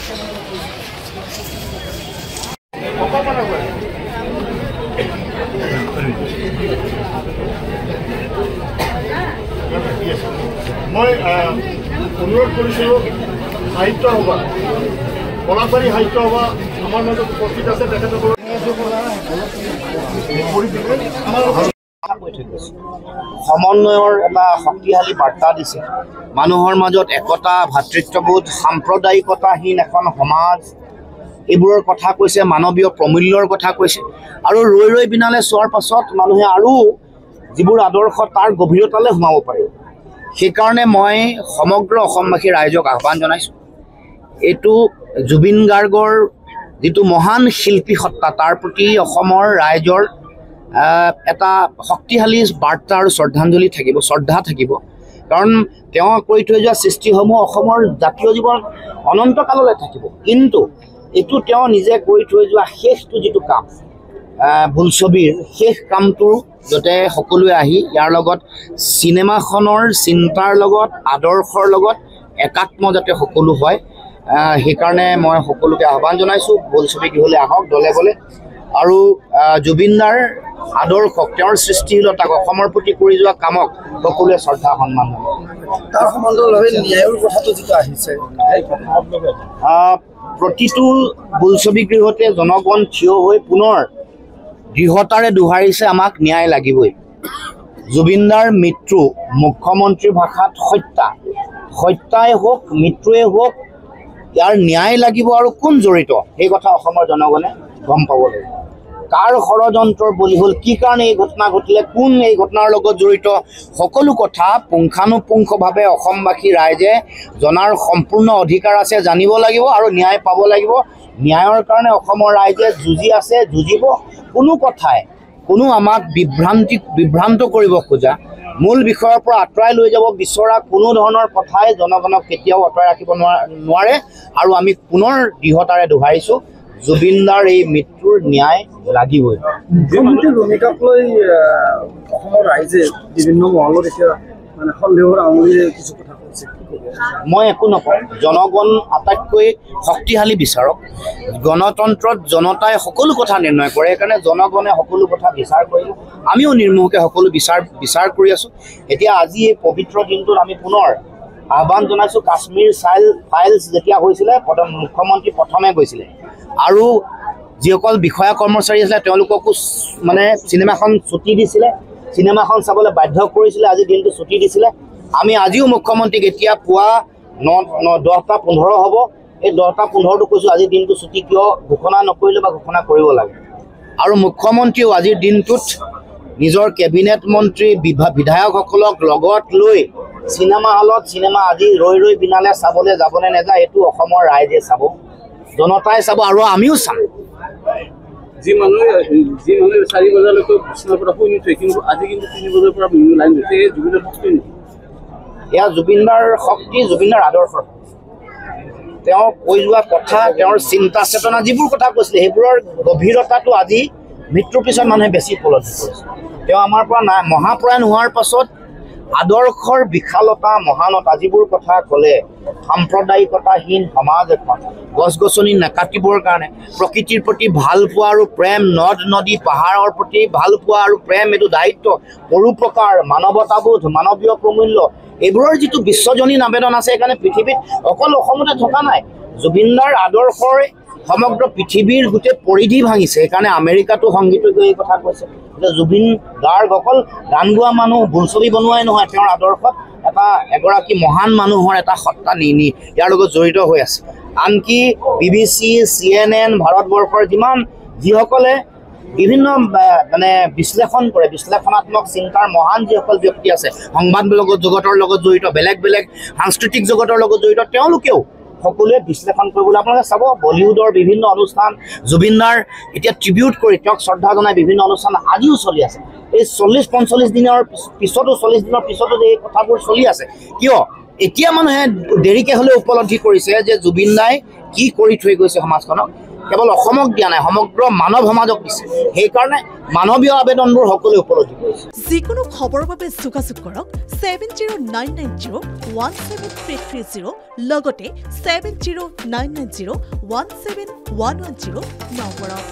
মই অনুৰোধ কৰিছিলোঁ সাহিত্য সভা কলাবাৰী সাহিত্য সভা আমাৰ মাজত উপস্থিত আছে তেখেতসকলৰ সমন্বয়ৰ এটা শক্তিশালী বাৰ্তা দিছে মানুহৰ মাজত একতা ভাতৃত্ববোধ সাম্প্ৰদায়িকতাহীন এখন সমাজ এইবোৰৰ কথা কৈছে মানৱীয় প্ৰমূল্যৰ কথা কৈছে আৰু ৰৈ ৰৈ বিনালে চোৱাৰ পাছত মানুহে আৰু যিবোৰ আদৰ্শ তাৰ গভীৰতালৈ সোমাব পাৰে সেইকাৰণে মই সমগ্ৰ অসমবাসী ৰাইজক আহ্বান জনাইছোঁ এইটো জুবিন গাৰ্গৰ যিটো মহান শিল্পী সত্তা তাৰ প্ৰতি অসমৰ ৰাইজৰ এটা শক্তিশালী বাৰ্তা আৰু শ্ৰদ্ধাঞ্জলি থাকিব শ্ৰদ্ধা থাকিব কাৰণ তেওঁ কৰি থৈ যোৱা সৃষ্টিসমূহ অসমৰ জাতীয় জীৱন অনন্তকাললৈ থাকিব কিন্তু এইটো তেওঁ নিজে কৰি থৈ যোৱা শেষটো যিটো কাম বোলছবিৰ শেষ কামটো যাতে সকলোৱে আহি ইয়াৰ লগত চিনেমাখনৰ চিন্তাৰ লগত আদৰ্শৰ লগত একাত্ম যাতে সকলো হয় সেইকাৰণে মই সকলোকে আহ্বান জনাইছোঁ বোলছবি গৃহলৈ আহক দলে বলে আৰু জুবিনদাৰ আদৰ্শক তেওঁৰ সৃষ্টিশীলতাক অসমৰ প্ৰতি কৰি যোৱা কামক সকলোৱে শ্ৰদ্ধা সন্মান তাৰ সম্বন্ধলৈ ন্যায়ৰ কথাটো যিটো আহিছে প্ৰতিটো বোলছবি গৃহতে জনগণ থিয় হৈ পুনৰ দৃঢ়তাৰে দোহাৰিছে আমাক ন্যায় লাগিবই জুবিনদাৰ মৃত্যু মুখ্যমন্ত্ৰীৰ ভাষাত হত্যাই হওক মৃত্যুৱে হওক ইয়াৰ ন্যায় লাগিব আৰু কোন জড়িত সেই কথা অসমৰ জনগণে গম পাব লাগিব কাৰ ষড়যন্ত্ৰৰ বলি হ'ল কি কাৰণে এই ঘটনা ঘটিলে কোন এই ঘটনাৰ লগত জড়িত সকলো কথা পুংখানুপুংখভাৱে অসমবাসী ৰাইজে জনাৰ সম্পূৰ্ণ অধিকাৰ আছে জানিব লাগিব আৰু ন্যায় পাব লাগিব ন্যায়ৰ কাৰণে অসমৰ ৰাইজে যুঁজি আছে যুঁজিব কোনো কথাই কোনো আমাক বিভ্ৰান্ত কৰিব খোজা মূল বিষয়ৰ পৰা আঁতৰাই লৈ যাব বিচৰা কোনো ধৰণৰ কথাই জনগণক কেতিয়াও আঁতৰাই ৰাখিব নোৱাৰে আৰু আমি পুনৰ দৃঢ়তাৰে দোহাৰিছোঁ জুবিনদাৰ এই মৃত্যুৰ ন্যায় লাগিবই মুখ্যমন্ত্ৰীৰ ভূমিকাক লৈ অসমৰ ৰাইজে বিভিন্ন মহলত এতিয়া মানে সন্দেহৰ আঙুলিৰে কিছু কথা কৈছে মই একো নকওঁ জনগণ আটাইতকৈ শক্তিশালী বিচাৰক গণতন্ত্ৰত জনতাই সকলো কথা নিৰ্ণয় কৰে সেইকাৰণে জনগণে সকলো কথা বিচাৰ কৰিব আমিও নিৰ্মোহকৈ সকলো বিচাৰ কৰি আছোঁ এতিয়া আজি এই পবিত্ৰ দিনটোত আমি পুনৰ আহ্বান জনাইছোঁ কাশ্মীৰ ফাইলছ যেতিয়া হৈছিলে মুখ্যমন্ত্ৰী প্ৰথমে গৈছিলে আৰু যিসকল বিষয়া কৰ্মচাৰী আছিলে তেওঁলোককো মানে চিনেমাখন ছুটি দিছিলে চিনেমাখন চাবলৈ বাধ্য কৰিছিলে আজি দিনটো ছুটি দিছিলে আমি আজিও মুখ্যমন্ত্ৰীক এতিয়া পুৱা 10:15 হ'ব এই 10:15টো কৈছোঁ আজিৰ দিনটো ছুটি কিয় ঘোষণা নকৰিলে বা ঘোষণা কৰিব লাগে আৰু মুখ্যমন্ত্ৰীও আজিৰ দিনটোত নিজৰ কেবিনেট মন্ত্ৰী বিধায়কসকলক লগত লৈ চিনেমা হলত চিনেমা আজি ৰৈ ৰৈ বিনালে চাবলৈ যাবলৈ নাযায় এইটো অসমৰ ৰাইজে চাব জনতাই চাব আৰু আমিও চাম যি মানুহে 4 বজালৈকে বিচনাৰ পৰা শুই নুঠে কিন্তু আজি কিন্তু 3 বজাৰ পৰা লাইন লৈছে জুবিনৰ শক্তি নেকি এয়া জুবিনদাৰ শক্তি জুবিনদাৰ আদৰ্শ তেওঁ কৈ যোৱা কথা তেওঁৰ চিন্তা চেতনা যিবোৰ কথা কৈছিলে সেইবোৰৰ গভীৰতাটো আজি মৃত্যুৰ পিছত মানুহে বেছি উপলব্ধি কৰিছে তেওঁ আমাৰ পৰা মহাপ্ৰয়াণ হোৱাৰ পাছত আদৰ্শৰ বিশালতা মহানতা যিবোৰ কথা ক'লে সাম্প্ৰদায়িকতাহীন সমাজ এখন গছ গছনি নাকাটিবৰ কাৰণে প্ৰকৃতিৰ প্ৰতি ভাল পোৱা আৰু প্ৰেম নদ নদী পাহাৰৰ প্ৰতি ভাল পোৱা আৰু প্ৰেম এইটো দায়িত্ব পৰোপকাৰ মানৱতাবোধ মানৱীয় প্ৰমূল্য এইবোৰৰ যিটো বিশ্বজনীন আবেদন আছে সেইকাৰণে পৃথিৱীত অকল অসমতে থকা নাই জুবিনদাৰ আদৰ্শৰ সমগ্ৰ পৃথিৱীৰ গোটেই পৰিধি ভাঙিছে সেইকাৰণে আমেৰিকাতো সংগীতজ্ঞ এই কথা কৈছে যে জুবিন গাৰ্গ অকল গান গোৱা মানুহ বোলছবি বনোৱাই নহয় তেওঁৰ আদৰ্শত এগৰাকী মহান মানুহৰ এটা সত্তা ইয়াৰ লগত জড়িত হৈ আছে আনকি BBC CNN ভাৰতবৰ্ষৰ যিসকলে বিভিন্ন মানে বিশ্লেষণ কৰে বিশ্লেষণাত্মক চিন্তাৰ মহান যিসকল ব্যক্তি আছে সংবাদ জগতৰ লগত জড়িত বেলেগ সাংস্কৃতিক জগতৰ লগত জড়িত তেওঁলোকেও সকলোৱে বিশ্লেষণ কৰিবলৈ আপোনালোকে চাব বলিউডৰ বিভিন্ন অনুষ্ঠান জুবিনদাৰ এতিয়া ট্ৰিবিউট কৰি তেওঁক শ্ৰদ্ধা জনাই বিভিন্ন অনুষ্ঠান আজিও চলি আছে এই 40-45 দিনৰ পিছতো 40 দিনৰ পিছতো এই কথাবোৰ চলি আছে কিয় এতিয়া মানুহে দেৰিকে হ'লে উপলব্ধি কৰিছে যে জুবিনদাই কি কৰি থৈ গৈছে সমাজখনক কেৱল অসমক দিয়া নাই, সমগ্ৰ মানৱ সমাজক দিছে। সেইকাৰণে মানৱীয় আবেদনবোৰ সকলোৱে উপলব্ধি কৰিছে। যিকোনো খবৰৰ বাবে যোগাযোগ কৰক 7099017330 লগতে 7099017110 নম্বৰত।